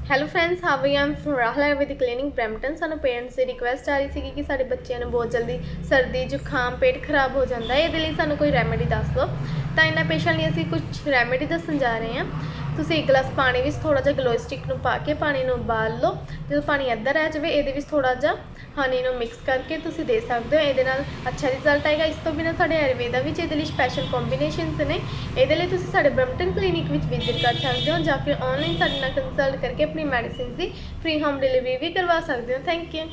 Hello friends, how are am from Rahul Ayurvedic clinic Brampton. ਸਾਨੂੰ parents ਦੀ request ਆ ਰਹੀ ਸੀ ਕਿ ਸਾਡੇ ਬੱਚਿਆਂ ਨੂੰ ਬਹੁਤ ਜਲਦੀ ਸਰਦੀ ਜ਼ੁਕਾਮ ਪੇਟ ਖਰਾਬ ਹੋ ਜਾਂਦਾ ਹੈ। ਇਹਦੇ ਲਈ ਸਾਨੂੰ ਕੋਈ ਰੈਮੇਡੀ ਦੱਸ ਦਿਓ। ਤਾਂ ਇਹਨਾਂ ਪੇਸ਼ੈਂਟ ਲਈ ਅਸੀਂ ਕੁਝ ਰੈਮੇਡੀ ਦੱਸਣ ਜਾ ਰਹੇ ਹਾਂ। ਤੁਸੀਂ ਇੱਕ ਗਲਾਸ ਪਾਣੀ ਵਿੱਚ ਥੋੜਾ ਜਿਹਾ ਗਲੋ ਸਟਿਕ ਨੂੰ ਪਾ ਕੇ ਪਾਣੀ ਨੂੰ ਉਬਾਲ ਲਓ। ਜਦੋਂ ਪਾਣੀ ਅੱਧਾ ਰਹਿ ਜਾਵੇ ਇਹਦੇ ਵਿੱਚ ਥੋੜਾ ਜਿਹਾ ਹਨੀ ਨੂੰ ਮਿਕਸ ਕਰਕੇ ਤੁਸੀਂ ਦੇ ਸਕਦੇ ਹੋ। ਇਹਦੇ ਨਾਲ ਅੱਛਾ ਰਿਜ਼ਲਟ ਆਏਗਾ। ਇਸ ਤੋਂ ਬਿਨਾਂ ਸਾਡੇ ਆਯੁਰਵੇਦਾ ਵਿੱਚ ਇਹਦੇ ਲਈ ਸਪੈਸ਼ਲ ਕੰਬੀਨੇਸ਼ਨਸ ਨੇ। ਇਹਦੇ ਲਈ ਤੁਸੀਂ ਸਾਡੇ ਬ੍ਰੈਂਪਟਨ ਕਲੀਨਿਕ ਵਿੱਚ ਵਿਜ਼ਿਟ ਕਰ ਸਕਦੇ ਹੋ ਜਾਂ ਫਿਰ ਆਨਲਾਈਨ ਸਾਡੇ ਨਾਲ ਕੰਸਲਟ ਕਰਕੇ ਆਪਣੀ ਮੈਡੀਸਿਨ ਦੀ ਫ੍ਰੀ ਹੋਮ ਡਿਲੀਵਰੀ ਵੀ ਕਰਵਾ ਸਕਦੇ ਹੋ। Thank you.